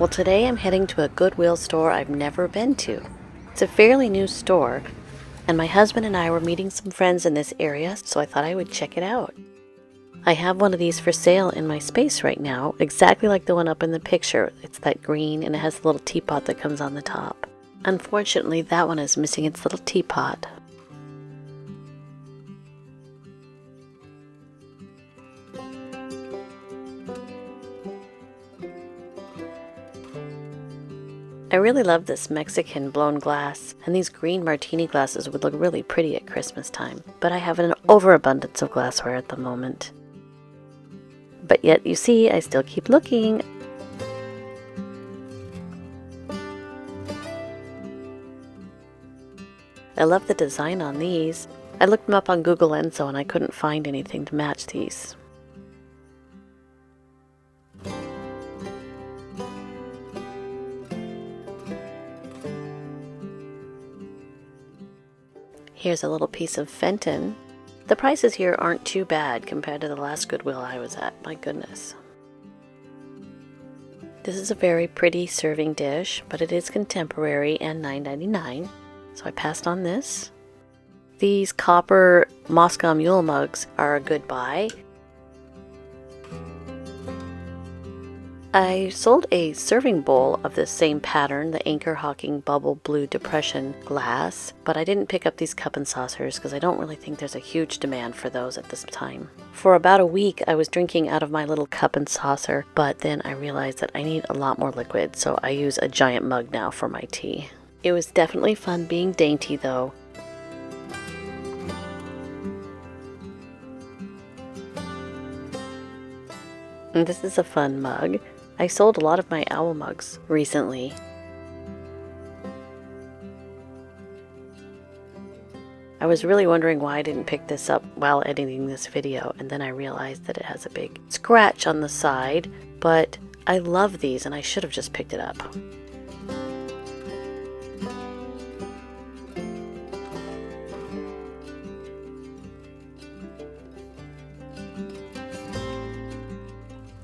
Well, today I'm heading to a Goodwill store I've never been to. It's a fairly new store, and my husband and I were meeting some friends in this area, so I thought I would check it out. I have one of these for sale in my space right now, exactly like the one up in the picture. It's that green and it has the little teapot that comes on the top. Unfortunately, that one is missing its little teapot. I really love this Mexican blown glass, and these green martini glasses would look really pretty at Christmas time, but I have an overabundance of glassware at the moment. But yet, you see, I still keep looking. I love the design on these. I looked them up on Google and I couldn't find anything to match these. Here's a little piece of Fenton. The prices here aren't too bad compared to the last Goodwill I was at, my goodness. This is a very pretty serving dish, but it is contemporary and $9.99, so I passed on this. These copper Moscow Mule mugs are a good buy. I sold a serving bowl of the same pattern, the Anchor Hawking Bubble Blue Depression glass, but I didn't pick up these cup and saucers because I don't really think there's a huge demand for those at this time. For about a week, I was drinking out of my little cup and saucer, but then I realized that I need a lot more liquid, so I use a giant mug now for my tea. It was definitely fun being dainty though. And this is a fun mug. I sold a lot of my owl mugs recently. I was really wondering why I didn't pick this up while editing this video, and then I realized that it has a big scratch on the side, but I love these and I should have just picked it up.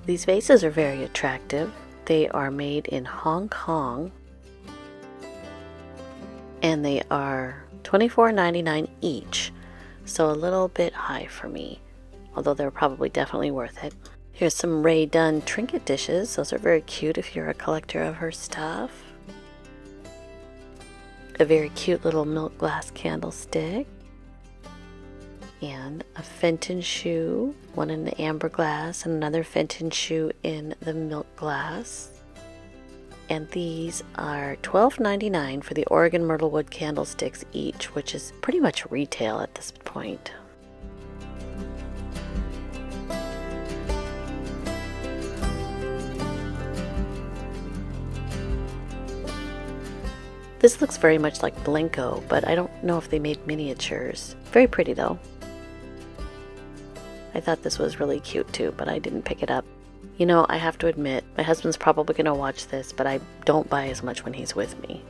These vases are very attractive. They are made in Hong Kong, and they are $24.99 each, so a little bit high for me, although they're probably definitely worth it. Here's some Rae Dunn trinket dishes. Those are very cute if you're a collector of her stuff. A very cute little milk glass candlestick. And a Fenton shoe, one in the amber glass and another Fenton shoe in the milk glass. And these are $12.99 for the Oregon Myrtle Wood candlesticks each, which is pretty much retail at this point. This looks very much like Blenko, but I don't know if they made miniatures. Very pretty though. I thought this was really cute too, but I didn't pick it up. You know, I have to admit, my husband's probably going to watch this, but I don't buy as much when he's with me.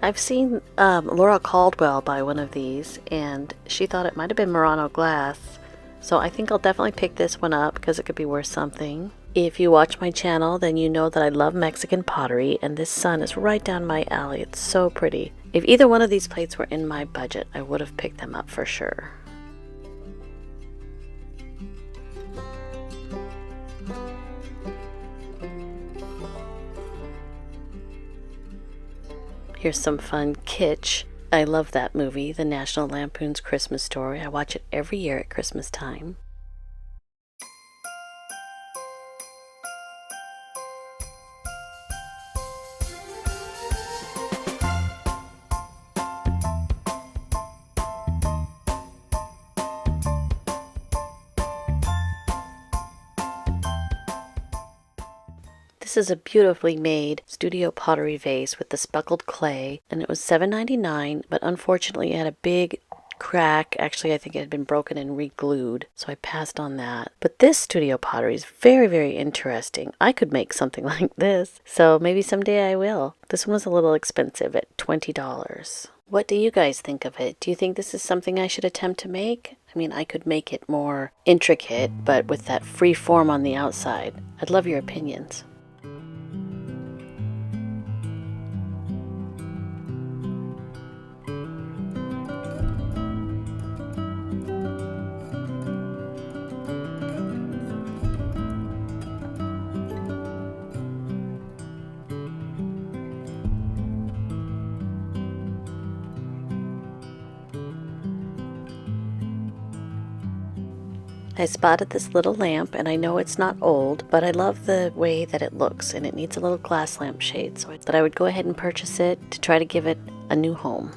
I've seen Laura Caldwell buy one of these, and she thought it might have been Murano glass, so I think I'll definitely pick this one up because it could be worth something. If you watch my channel, then you know that I love Mexican pottery, and this sun is right down my alley. It's so pretty. If either one of these plates were in my budget, I would have picked them up for sure. Here's some fun kitsch. I love that movie, The National Lampoon's Christmas Story. I watch it every year at Christmas time. This is a beautifully made studio pottery vase with the speckled clay, and it was $7.99, but unfortunately it had a big crack. Actually, I think it had been broken and re-glued, so I passed on that. But this studio pottery is very, very interesting. I could make something like this, so maybe someday I will. This one was a little expensive at $20. What do you guys think of it? Do you think this is something I should attempt to make? I mean, I could make it more intricate, but with that free form on the outside. I'd love your opinions. I spotted this little lamp, and I know it's not old, but I love the way that it looks, and it needs a little glass lampshade, so I thought I would go ahead and purchase it to try to give it a new home.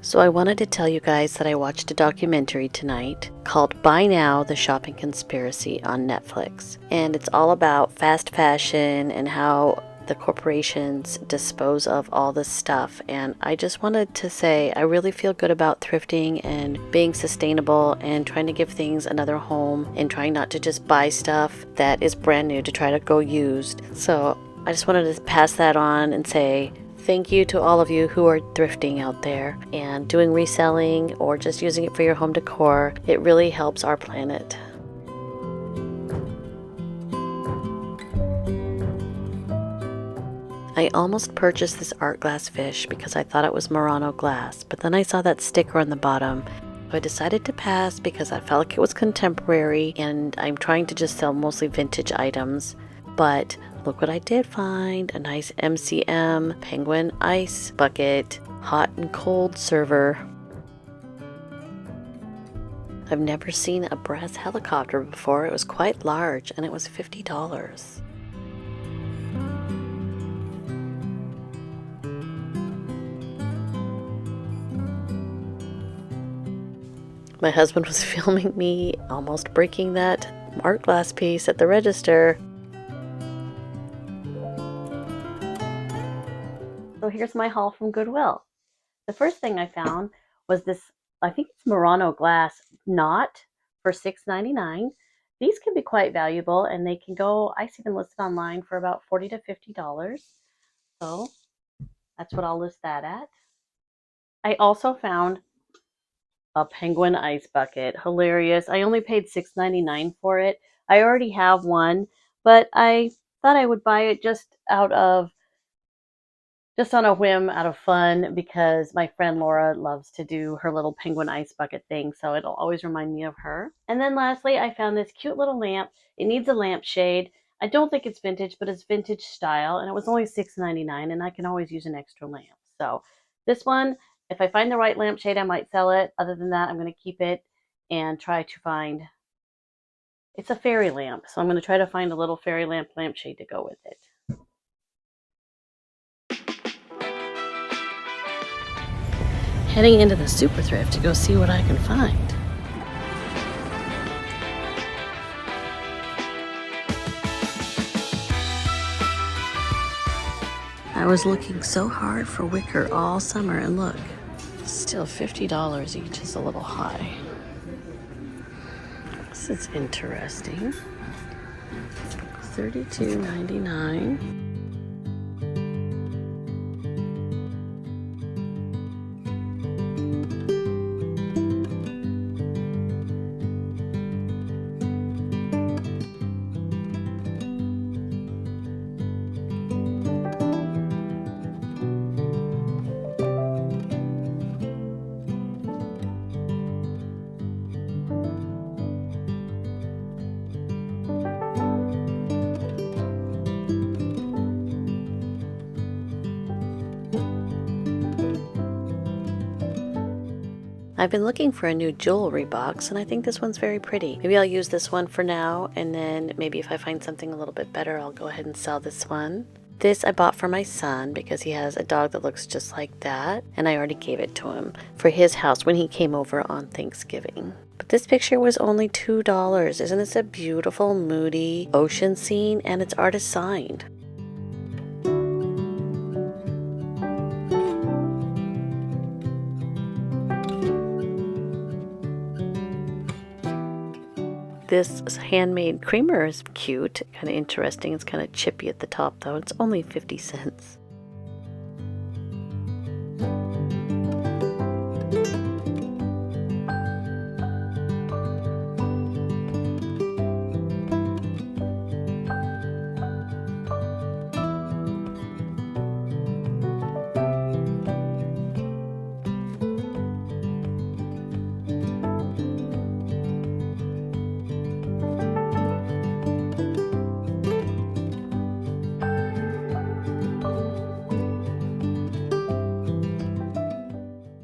So I wanted to tell you guys that I watched a documentary tonight called Buy Now, The Shopping Conspiracy on Netflix, and it's all about fast fashion and how the corporations dispose of all this stuff. And I just wanted to say I really feel good about thrifting and being sustainable and trying to give things another home and trying not to just buy stuff that is brand new to try to go used. So I just wanted to pass that on and say thank you to all of you who are thrifting out there and doing reselling or just using it for your home decor. It really helps our planet. I almost purchased this art glass fish because I thought it was Murano glass, but then I saw that sticker on the bottom. So I decided to pass because I felt like it was contemporary, and I'm trying to just sell mostly vintage items. But look what I did find, a nice MCM penguin ice bucket, hot and cold server. I've never seen a brass helicopter before. It was quite large and it was $50. My husband was filming me almost breaking that art glass piece at the register. So here's my haul from Goodwill. The first thing I found was this, I think it's Murano glass knot for $6.99. These can be quite valuable, and they can go, I see them listed online for about $40 to $50. So that's what I'll list that at. I also found a penguin ice bucket. Hilarious. I only paid $6.99 for it. I already have one, but I thought I would buy it just on a whim, out of fun, because my friend Laura loves to do her little penguin ice bucket thing, so it'll always remind me of her. And then lastly, I found this cute little lamp. It needs a lampshade. I don't think it's vintage, but it's vintage style, and it was only $6.99, and I can always use an extra lamp. So this one, if I find the right lampshade, I might sell it. Other than that, I'm going to keep it and try to find, it's a fairy lamp, so I'm going to try to find a little fairy lampshade to go with it. Heading into the Super Thrift to go see what I can find. I was looking so hard for wicker all summer, and look, still $50 each is a little high. This is interesting. $32.99. I've been looking for a new jewelry box, and I think this one's very pretty. Maybe I'll use this one for now, and then maybe if I find something a little bit better, I'll go ahead and sell this one. This I bought for my son because he has a dog that looks just like that, and I already gave it to him for his house when he came over on Thanksgiving. But this picture was only $2. Isn't this a beautiful, moody ocean scene? And it's artist signed. This handmade creamer is cute, kind of interesting. It's kind of chippy at the top though. It's only 50 cents.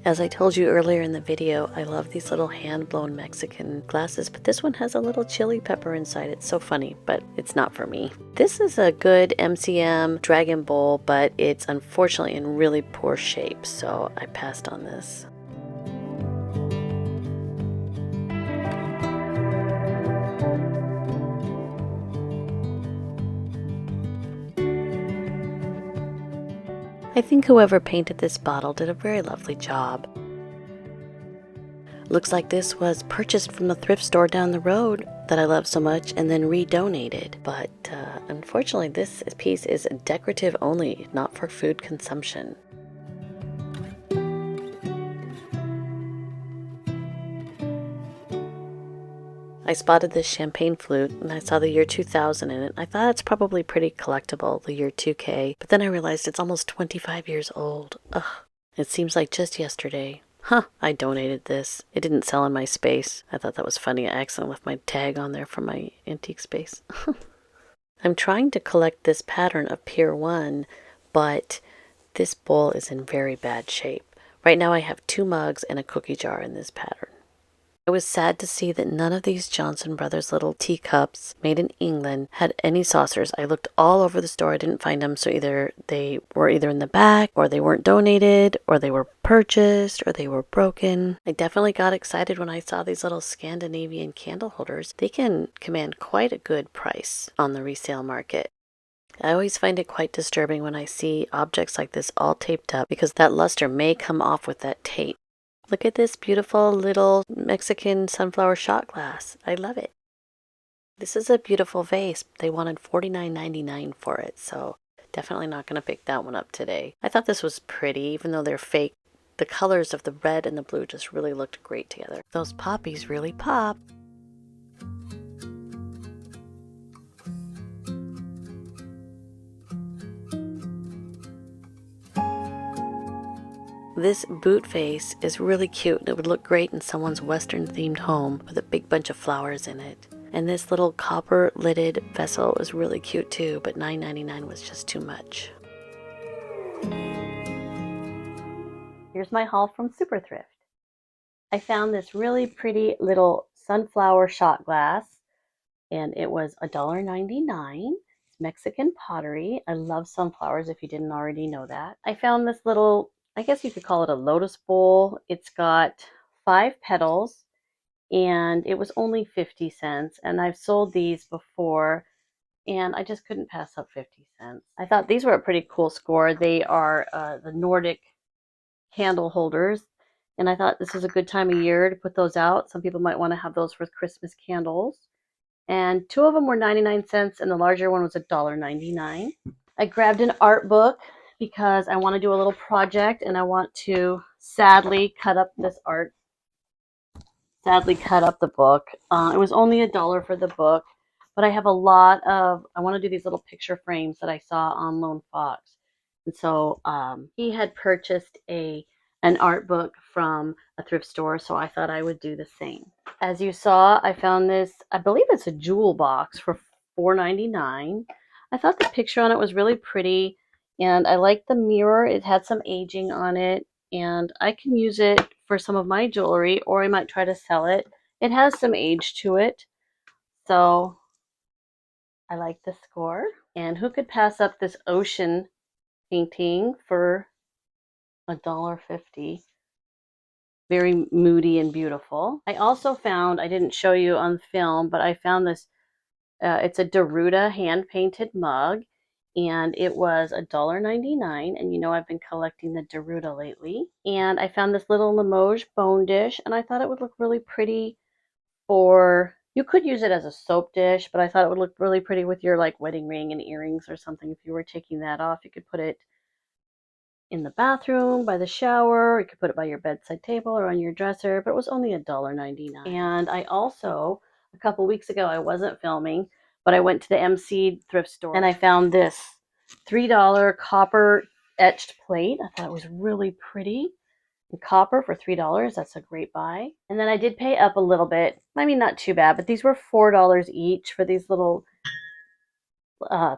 As I told you earlier in the video, I love these little hand-blown Mexican glasses, but this one has a little chili pepper inside. It's so funny, but it's not for me. This is a good MCM dragon bowl, but it's unfortunately in really poor shape, so I passed on this. I think whoever painted this bottle did a very lovely job. Looks like this was purchased from the thrift store down the road that I love so much and then redonated. But unfortunately, this piece is decorative only, not for food consumption. I spotted this champagne flute and I saw the year 2000 in it. I thought it's probably pretty collectible, the year 2K, but then I realized it's almost 25 years old. Ugh, it seems like just yesterday. Huh, I donated this. It didn't sell in my space. I thought that was funny. I accidentally left my tag on there from my antique space. I'm trying to collect this pattern of Pier 1, but this bowl is in very bad shape. Right now I have 2 mugs and a cookie jar in this pattern. I was sad to see that none of these Johnson Brothers little teacups made in England had any saucers. I looked all over the store. I didn't find them, so either they were in the back, or they weren't donated, or they were purchased, or they were broken. I definitely got excited when I saw these little Scandinavian candle holders. They can command quite a good price on the resale market. I always find it quite disturbing when I see objects like this all taped up, because that luster may come off with that tape. Look at this beautiful little Mexican sunflower shot glass. I love it. This is a beautiful vase. They wanted $49.99 for it, so definitely not going to pick that one up today. I thought this was pretty, even though they're fake. The colors of the red and the blue just really looked great together. Those poppies really pop. This boot vase is really cute. It would look great in someone's Western themed home with a big bunch of flowers in it. And this little copper lidded vessel was really cute too, but $9.99 was just too much. Here's my haul from Super Thrift. I found this really pretty little sunflower shot glass, and it was $1.99. It's Mexican pottery. I love sunflowers, if you didn't already know that. I found this little, I guess you could call it a lotus bowl. It's got 5 petals and it was only 50 cents. And I've sold these before and I just couldn't pass up 50 cents. I thought these were a pretty cool score. They are the Nordic candle holders. And I thought this is a good time of year to put those out. Some people might want to have those for Christmas candles. And 2 of them were 99 cents and the larger one was $1.99. I grabbed an art book because I want to do a little project and I want to sadly cut up this art. Sadly cut up the book. It was only $1 for the book, but I have a lot of, I want to do these little picture frames that I saw on Lone Fox. And so he had purchased an art book from a thrift store, so I thought I would do the same. As you saw, I found this, I believe it's a jewel box for $4.99. I thought the picture on it was really pretty. And I liked the mirror. It had some aging on it, and I can use it for some of my jewelry, or I might try to sell it. It has some age to it, so I like the score. And who could pass up this ocean painting for $1.50? Very moody and beautiful. I also found, I didn't show you on film, but I found this, it's a Deruta hand-painted mug. And it was $1.99, and you know I've been collecting the Deruta lately. And I found this little Limoges bone dish, and I thought it would look really pretty for, you could use it as a soap dish, but I thought it would look really pretty with your like wedding ring and earrings or something. If you were taking that off, you could put it in the bathroom, by the shower, you could put it by your bedside table or on your dresser, but it was only $1.99. And I also, a couple weeks ago, I wasn't filming, but I went to the MC thrift store and I found this $3 copper etched plate. I thought it was really pretty. And copper for $3, that's a great buy. And then I did pay up a little bit. I mean, not too bad, but these were $4 each for these little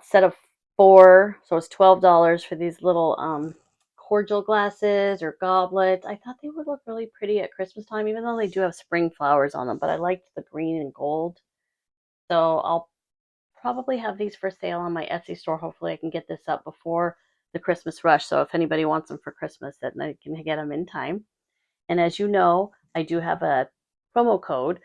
set of 4. So it's $12 for these little cordial glasses or goblets. I thought they would look really pretty at Christmas time, even though they do have spring flowers on them, but I liked the green and gold. So I'll probably have these for sale on my Etsy store. Hopefully I can get this up before the Christmas rush. So if anybody wants them for Christmas, then I can get them in time. And as you know, I do have a promo code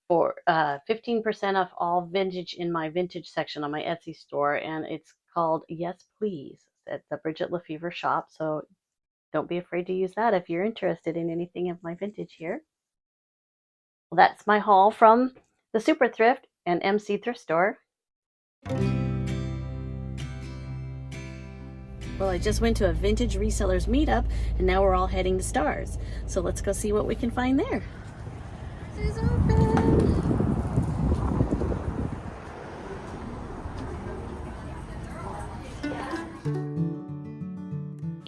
for 15% off all vintage in my vintage section on my Etsy store. And it's called Yes Please. It's the Brigitte Lefevre shop. So don't be afraid to use that if you're interested in anything of my vintage here. Well, that's my haul from the Super Thrift and MC Thrift Store. Well, I just went to a vintage resellers meetup and now we're all heading to Stars. So let's go see what we can find there. This is open.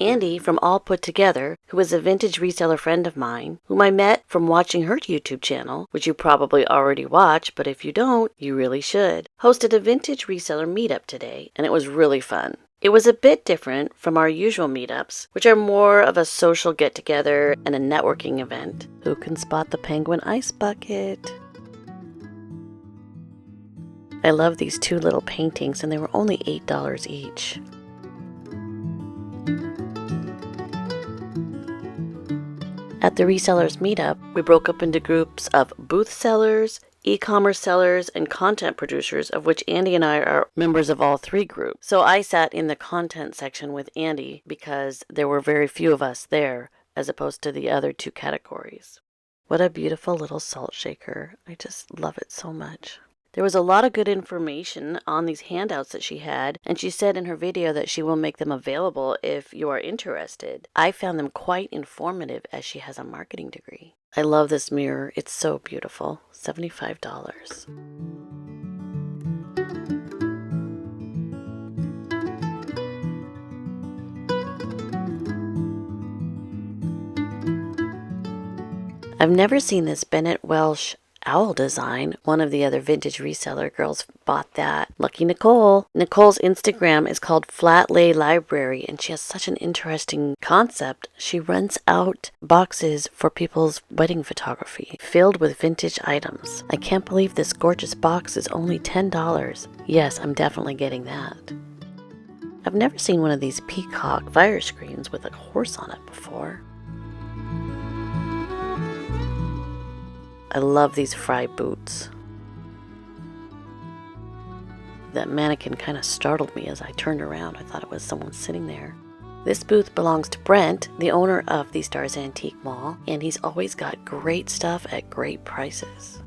Andy from All Put Together, who is a vintage reseller friend of mine, whom I met from watching her YouTube channel, which you probably already watch, but if you don't, you really should, hosted a vintage reseller meetup today, and it was really fun. It was a bit different from our usual meetups, which are more of a social get-together and a networking event. Who can spot the penguin ice bucket? I love these two little paintings, and they were only $8 each. At the resellers meetup, we broke up into groups of booth sellers, e-commerce sellers, and content producers, of which Andy and I are members of all three groups. So I sat in the content section with Andy because there were very few of us there, as opposed to the other two categories. What a beautiful little salt shaker. I just love it so much. There was a lot of good information on these handouts that she had, and she said in her video that she will make them available if you are interested. I found them quite informative as she has a marketing degree. I love this mirror. It's so beautiful. $75. I've never seen this Bennett Welsh owl design. One of the other vintage reseller girls bought that. Lucky Nicole. Nicole's Instagram is called Flat Lay Library, and she has such an interesting concept. She rents out boxes for people's wedding photography filled with vintage items. I can't believe this gorgeous box is only $10. Yes, I'm definitely getting that. I've never seen one of these peacock fire screens with a horse on it before. I love these Fry boots. That mannequin kind of startled me as I turned around. I thought it was someone sitting there. This booth belongs to Brent, the owner of the Stars Antique Mall, and he's always got great stuff at great prices.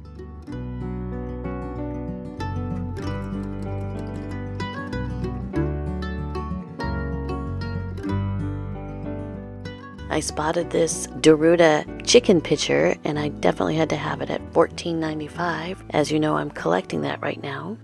I spotted this Daruda chicken pitcher, and I definitely had to have it at $14.95. As you know, I'm collecting that right now.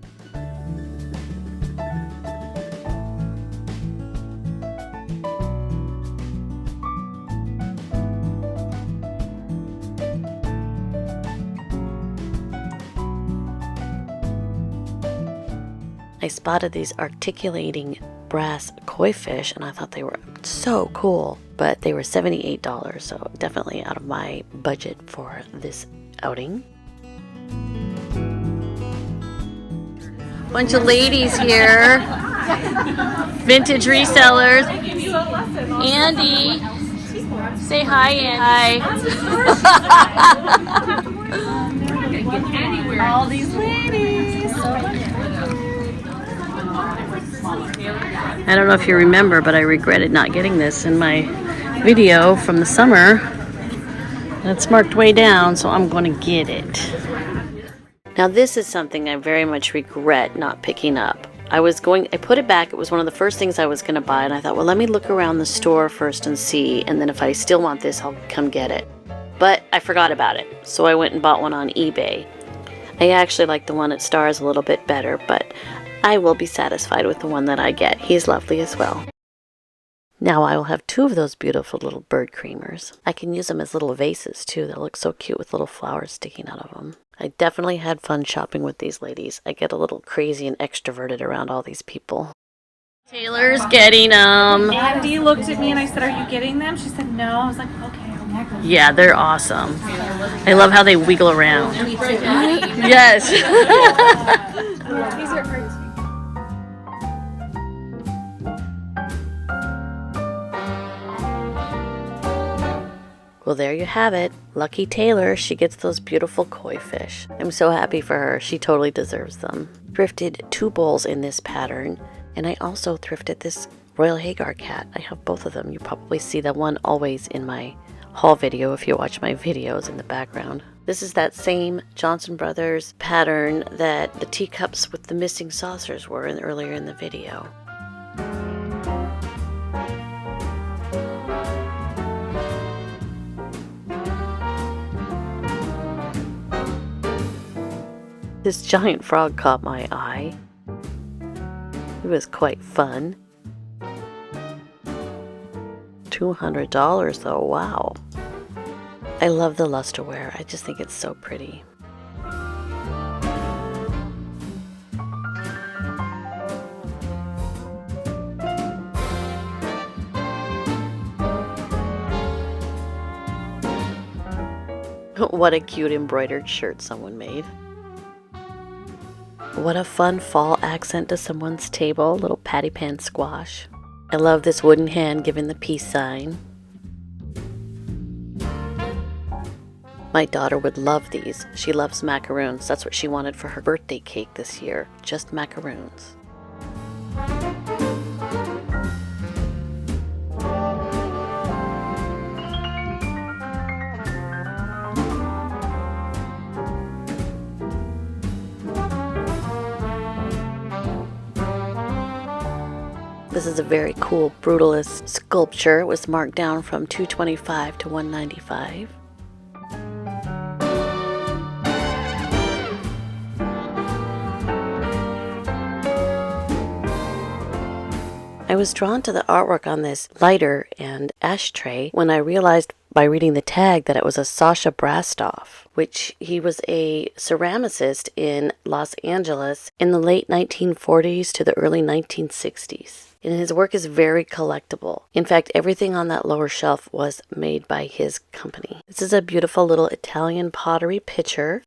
I spotted these articulating brass koi fish, and I thought they were so cool, but they were $78, so definitely out of my budget for this outing. Bunch of ladies here, vintage resellers. Andy, say hi, Andy. Hi. All these ladies. I don't know if you remember, but I regretted not getting this in my video from the summer. And it's marked way down, so I'm going to get it. Now this is something I very much regret not picking up. I put it back. It was one of the first things I was going to buy, and I thought, well, let me look around the store first and see, and then if I still want this, I'll come get it. But I forgot about it, so I went and bought one on eBay. I actually like the one at Stars a little bit better, but I will be satisfied with the one that I get. He's lovely as well. Now I will have two of those beautiful little bird creamers. I can use them as little vases too. They'll look so cute with little flowers sticking out of them. I definitely had fun shopping with these ladies. I get a little crazy and extroverted around all these people. Taylor's getting them. Andy looked at me and I said, "Are you getting them?" She said, "No." I was like, "Okay, okay." Yeah, they're awesome. I love how they wiggle around. Yes. These are great. Well, there you have it. Lucky Taylor, she gets those beautiful koi fish. I'm so happy for her. She totally deserves them. Thrifted 2 bowls in this pattern, and I also thrifted this Royal Hagar cat. I have both of them. You probably see that one always in my haul video if you watch my videos in the background. This is that same Johnson Brothers pattern that the teacups with the missing saucers were earlier in the video. This giant frog caught my eye. It was quite fun. $200 though, wow. I love the lusterware. I just think it's so pretty. What a cute embroidered shirt someone made. What a fun fall accent to someone's table, little patty pan squash. I love this wooden hand giving the peace sign. My daughter would love these. She loves macaroons. That's what she wanted for her birthday cake this year, just macaroons. This is a very cool brutalist sculpture. It was marked down from $225 to $195. I was drawn to the artwork on this lighter and ashtray when I realized by reading the tag that it was a Sasha Brastoff, which he was a ceramicist in Los Angeles in the late 1940s to the early 1960s. And his work is very collectible. In fact, everything on that lower shelf was made by his company. This is a beautiful little Italian pottery pitcher.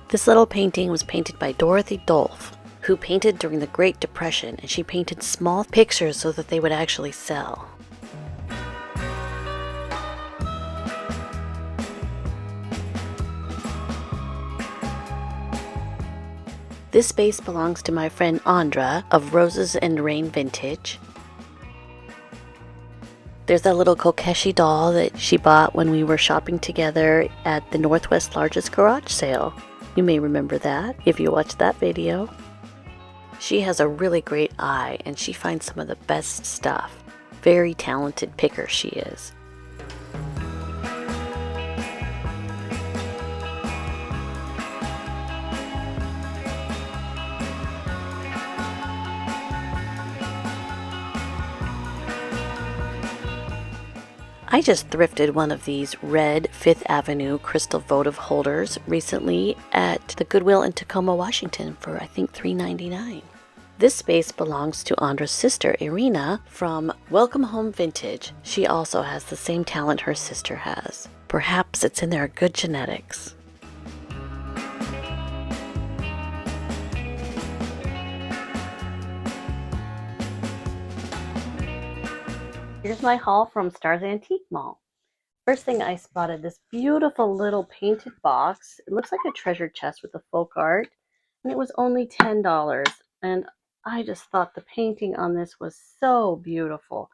This little painting was painted by Dorothy Dolph, who painted during the Great Depression, and she painted small pictures so that they would actually sell. This vase belongs to my friend Andra of Roses and Rain Vintage. There's that little Kokeshi doll that she bought when we were shopping together at the Northwest largest garage sale. You may remember that if you watched that video. She has a really great eye and she finds some of the best stuff. Very talented picker she is. I just thrifted one of these red 5th Avenue crystal votive holders recently at the Goodwill in Tacoma, Washington for I think $3.99. This space belongs to Andra's sister Irina from Welcome Home Vintage. She also has the same talent her sister has. Perhaps it's in their good genetics. Here's my haul from Stars Antique Mall. First thing I spotted this beautiful little painted box. It looks like a treasure chest with the folk art, and it was only $10. And I just thought the painting on this was so beautiful.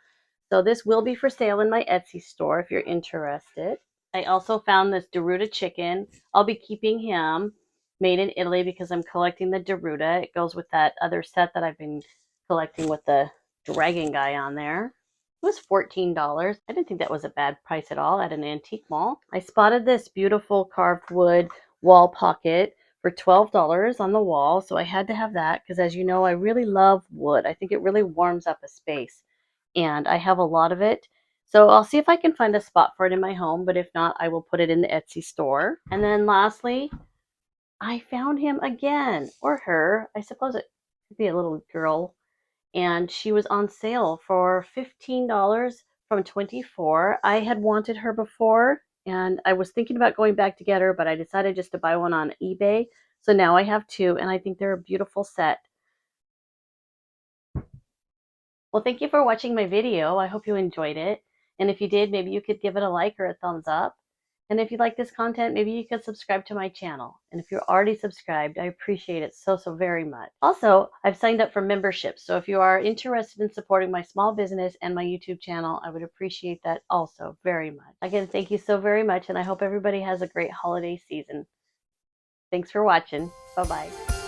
So this will be for sale in my Etsy store if you're interested. I also found this Deruta chicken. I'll be keeping him, made in Italy, because I'm collecting the Deruta. It goes with that other set that I've been collecting with the dragon guy on there. It was $14. I didn't think that was a bad price at all at an antique mall. I spotted this beautiful carved wood wall pocket for $12 on the wall, so I had to have that because, as you know, I really love wood. I think it really warms up a space, and I have a lot of it. So I'll see if I can find a spot for it in my home, but if not, I will put it in the Etsy store. And then lastly, I found him again, or her. I suppose it could be a little girl, and she was on sale for $15 from 24. I had wanted her before, and I was thinking about going back to get her, but I decided just to buy one on eBay. So now I have two, and I think they're a beautiful set. Well, thank you for watching my video. I hope you enjoyed it. And if you did, maybe you could give it a like or a thumbs up. And if you like this content, maybe you could subscribe to my channel. And if you're already subscribed, I appreciate it so very much. Also, I've signed up for memberships. So if you are interested in supporting my small business and my YouTube channel, I would appreciate that also very much. Again, thank you so very much. And I hope everybody has a great holiday season. Thanks for watching. Bye-bye.